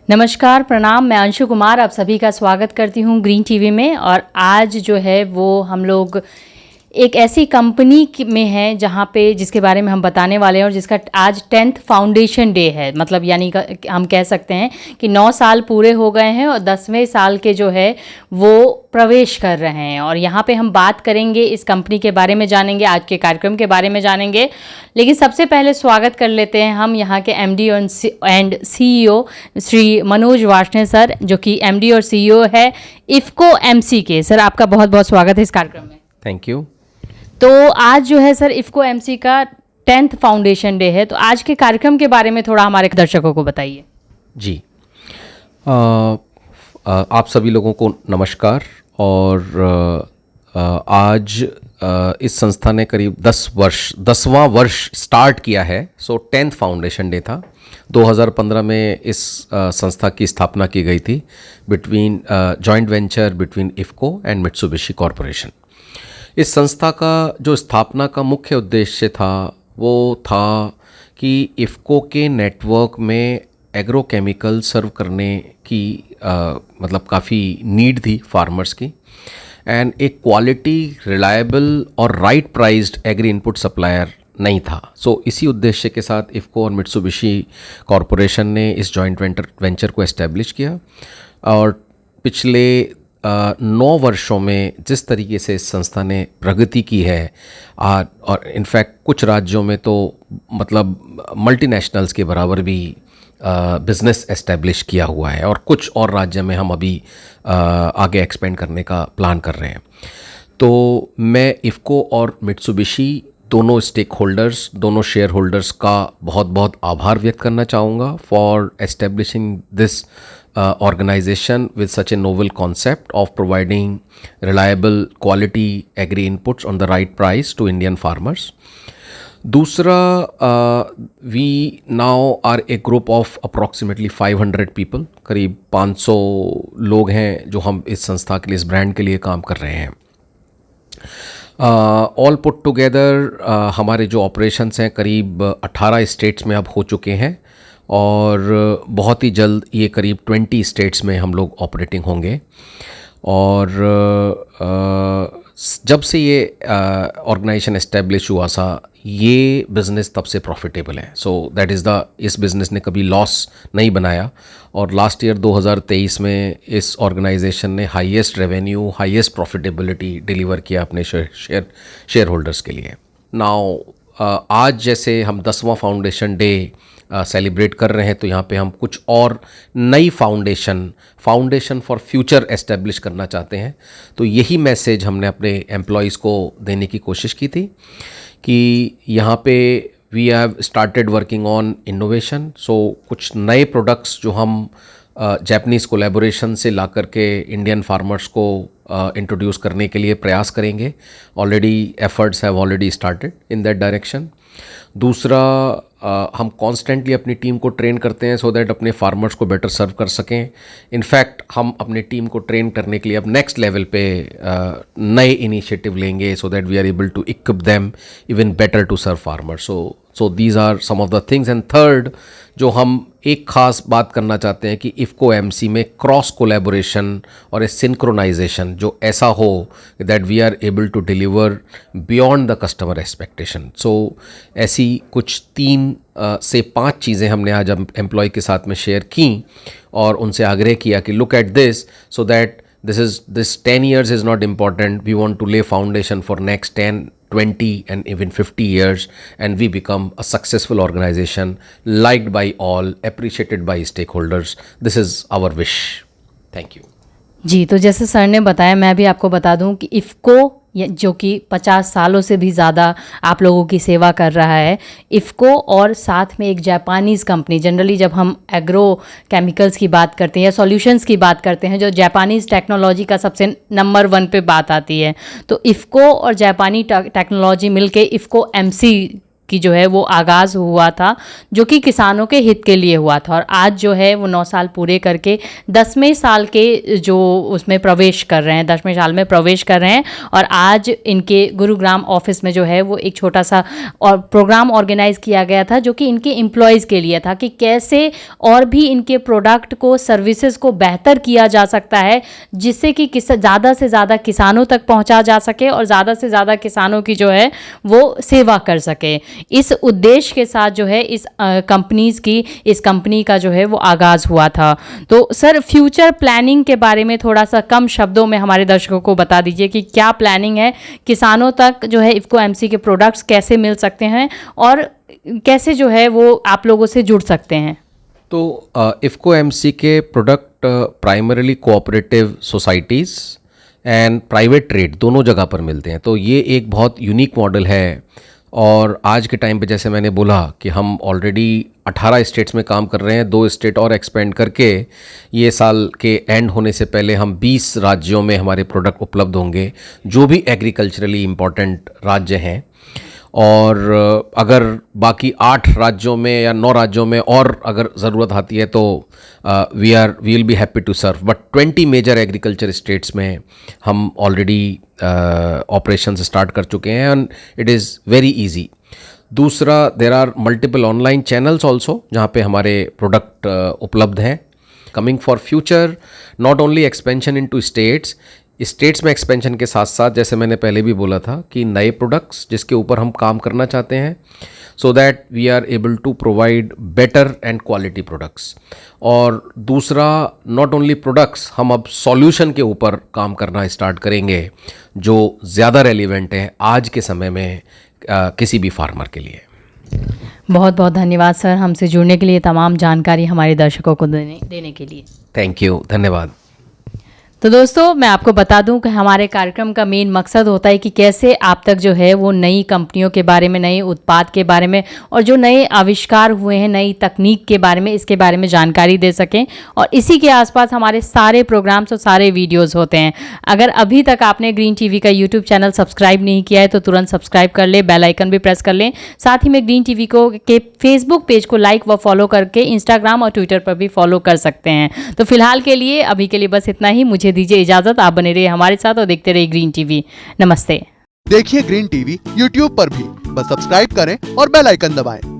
नमस्कार, प्रणाम। मैं अंशु कुमार आप सभी का स्वागत करती हूँ ग्रीन टीवी में। और आज जो है वो हम लोग एक ऐसी कंपनी में हैं जहाँ पे जिसके बारे में हम बताने वाले हैं और जिसका आज 10th फाउंडेशन डे है। मतलब यानी हम कह सकते हैं कि 9 साल पूरे हो गए हैं और 10वें साल के जो है वो प्रवेश कर रहे हैं। और यहाँ पे हम बात करेंगे, इस कंपनी के बारे में जानेंगे, आज के कार्यक्रम के बारे में जानेंगे। लेकिन सबसे पहले स्वागत कर लेते हैं हम यहाँ के MD and CEO Shri Manoj Varshney sir, जो कि एमडी और सीईओ है इफ्को एमसी के। सर, आपका बहुत बहुत स्वागत है इस कार्यक्रम में। Thank you. तो आज जो है सर इफ्को एमसी का 10th फाउंडेशन डे है, तो आज के कार्यक्रम के बारे में थोड़ा हमारे दर्शकों को बताइए। जी, आप सभी लोगों को नमस्कार। और आज इस संस्था ने करीब 10वां वर्ष स्टार्ट किया है। सो 10th फाउंडेशन डे था। 2015 में इस संस्था की स्थापना की गई थी between joint venture between IFFCO and Mitsubishi corporation. इस संस्था का जो स्थापना का मुख्य उद्देश्य था वो था कि इफ्को के नेटवर्क में एग्रोकेमिकल सर्व करने की मतलब काफ़ी नीड थी फार्मर्स की, एंड एक क्वालिटी, रिलायबल और right priced agri input supplier नहीं था। सो इसी उद्देश्य के साथ इफ्को और मित्सुबिशी कॉरपोरेशन ने इस जॉइंट वेंचर को एस्टेब्लिश किया। और पिछले 9 वर्षों में जिस तरीके से इस संस्था ने प्रगति की है, और इनफैक्ट कुछ राज्यों में तो मतलब मल्टीनेशनल्स के बराबर भी बिज़नेस एस्टेब्लिश किया हुआ है, और कुछ और राज्य में हम अभी आगे एक्सपेंड करने का प्लान कर रहे हैं। तो मैं इफ्को और मित्सुबिशी दोनों स्टेक होल्डर्स, दोनों शेयर होल्डर्स का बहुत बहुत आभार व्यक्त करना चाहूँगा for establishing this organization with such a novel concept of providing reliable quality agri inputs on the right price to Indian farmers. दूसरा, we now are a group of approximately 500 people, करीब 500 लोग हैं जो हम इस संस्था के लिए, इस ब्रांड के लिए काम कर रहे हैं। ऑल पुट टुगेदर हमारे जो ऑपरेशंस हैं करीब 18 स्टेट्स में अब हो चुके हैं, और बहुत ही जल्द ये करीब 20 स्टेट्स में हम लोग ऑपरेटिंग होंगे। और जब से ये ऑर्गेनाइजेशन एस्टेब्लिश हुआ सा, ये बिज़नेस तब से प्रॉफिटेबल है। सो दैट इज़ इस बिज़नेस ने कभी लॉस नहीं बनाया। और लास्ट ईयर 2023 में इस ऑर्गेनाइजेशन ने highest revenue, highest profitability deliver किया अपने शेयर होल्डर्स के लिए। नाउ आज जैसे हम 10वां फाउंडेशन डे सेलिब्रेट कर रहे हैं, तो यहाँ पे हम कुछ और नई फाउंडेशन फॉर फ्यूचर एस्टेब्लिश करना चाहते हैं। तो यही मैसेज हमने अपने एम्प्लॉयज़ को देने की कोशिश की थी कि यहाँ पे we have started working on innovation. So कुछ नए प्रोडक्ट्स जो हम जापानीज़ कोलैबोरेशन से ला करके इंडियन फार्मर्स को इंट्रोड्यूस करने के लिए प्रयास करेंगे। Already efforts have already started in that direction. दूसरा, हम कॉन्स्टेंटली अपनी टीम को ट्रेन करते हैं सो दैट अपने फार्मर्स को बेटर सर्व कर सकें। इनफैक्ट हम अपने टीम को ट्रेन करने के लिए अब नेक्स्ट लेवल पे नए इनिशिएटिव लेंगे so that we are able to equip them even better to serve farmers. So these are some of the things. And third, जो हम एक ख़ास बात करना चाहते हैं कि इफ्को एमसी में क्रॉस कोलैबोरेशन और ए सिंक्रोनाइजेशन जो ऐसा हो that we are able to deliver beyond the customer expectation. So ऐसी कुछ 3 से 5 चीज़ें हमने आज एम्प्लॉय के साथ में शेयर की और उनसे आग्रह किया कि look at this so that this 10 years is not important. We want to lay foundation for next 10, 20 and even 50 years, and we become a successful organization liked by all, appreciated by stakeholders. This is our wish. Thank you. जी, तो जैसे sir ने बताया, मैं भी आपको बता दूं कि इफ्को जो कि 50 सालों से भी ज़्यादा आप लोगों की सेवा कर रहा है, इफ्को और साथ में एक जापानीज़ कंपनी। जनरली जब हम एग्रो केमिकल्स की बात करते हैं या सॉल्यूशंस की बात करते हैं, जो जापानीज़ टेक्नोलॉजी का सबसे नंबर 1 पे बात आती है, तो इफ्को और जापानी टेक्नोलॉजी मिलके इफ्को एमसी की जो है वो आगाज़ हुआ था, जो कि किसानों के हित के लिए हुआ था। और आज जो है वो 9 साल पूरे करके 10वें साल के जो उसमें प्रवेश कर रहे हैं, 10वें साल में प्रवेश कर रहे हैं। और आज इनके गुरुग्राम ऑफिस में जो है वो एक छोटा सा और प्रोग्राम ऑर्गेनाइज किया गया था, जो कि इनके एम्प्लॉयज़ के लिए था कि कैसे और भी इनके प्रोडक्ट को, सर्विसेज को बेहतर किया जा सकता है, जिससे कि ज़्यादा से ज़्यादा किसानों तक पहुंचा जा सके और ज़्यादा से ज़्यादा किसानों की जो है वो सेवा कर सके। इस उद्देश्य के साथ जो है इस कंपनी का जो है वो आगाज़ हुआ था। तो सर, फ्यूचर प्लानिंग के बारे में थोड़ा सा कम शब्दों में हमारे दर्शकों को बता दीजिए कि क्या प्लानिंग है, किसानों तक जो है इफ़को एमसी के प्रोडक्ट्स कैसे मिल सकते हैं और कैसे जो है वो आप लोगों से जुड़ सकते हैं। तो इफ़को एमसी के product primarily cooperative societies and private trade दोनों जगह पर मिलते हैं। तो ये एक बहुत यूनिक मॉडल है। और आज के टाइम पे जैसे मैंने बोला कि हम ऑलरेडी 18 स्टेट्स में काम कर रहे हैं, 2 स्टेट और एक्सपेंड करके ये साल के एंड होने से पहले हम 20 राज्यों में हमारे प्रोडक्ट उपलब्ध होंगे, जो भी एग्रीकल्चरली इम्पॉर्टेंट राज्य हैं। और अगर बाकी 8 राज्यों में या 9 राज्यों में और अगर ज़रूरत आती है तो we will be happy to serve. But 20 major agriculture states में हम ऑलरेडी ऑपरेशंस स्टार्ट कर चुके हैं and it is very easy. दूसरा, there are multiple online channels also जहाँ पे हमारे प्रोडक्ट उपलब्ध हैं। Coming for future, not only expansion into states में एक्सपेंशन के साथ साथ, जैसे मैंने पहले भी बोला था कि नए प्रोडक्ट्स जिसके ऊपर हम काम करना चाहते हैं, so that we are able to provide better and quality products. और दूसरा, नॉट ओनली प्रोडक्ट्स, हम अब सॉल्यूशन के ऊपर काम करना स्टार्ट करेंगे जो ज़्यादा रेलिवेंट है आज के समय में किसी भी फार्मर के लिए। बहुत बहुत धन्यवाद सर, हमसे जुड़ने के लिए, तमाम जानकारी हमारे दर्शकों को देने के लिए। थैंक यू, धन्यवाद। तो दोस्तों, मैं आपको बता दूं कि हमारे कार्यक्रम का मेन मकसद होता है कि कैसे आप तक जो है वो नई कंपनियों के बारे में, नए उत्पाद के बारे में और जो नए आविष्कार हुए हैं, नई तकनीक के बारे में, इसके बारे में जानकारी दे सकें। और इसी के आसपास हमारे सारे प्रोग्राम्स और सारे वीडियोज़ होते हैं। अगर अभी तक आपने ग्रीन टीवी का यूट्यूब चैनल सब्सक्राइब नहीं किया है तो तुरंत सब्सक्राइब कर लें, बेल आइकन भी प्रेस कर लें। साथ ही में ग्रीन टीवी के फेसबुक पेज को लाइक व फॉलो करके इंस्टाग्राम और ट्विटर पर भी फॉलो कर सकते हैं। तो फिलहाल के लिए, अभी के लिए बस इतना ही। मुझे दीजिए इजाजत। आप बने रहिए हमारे साथ और देखते रहिए ग्रीन टीवी। नमस्ते। देखिए ग्रीन टीवी यूट्यूब पर भी, बस सब्सक्राइब करें और बेल आइकन दबाएं।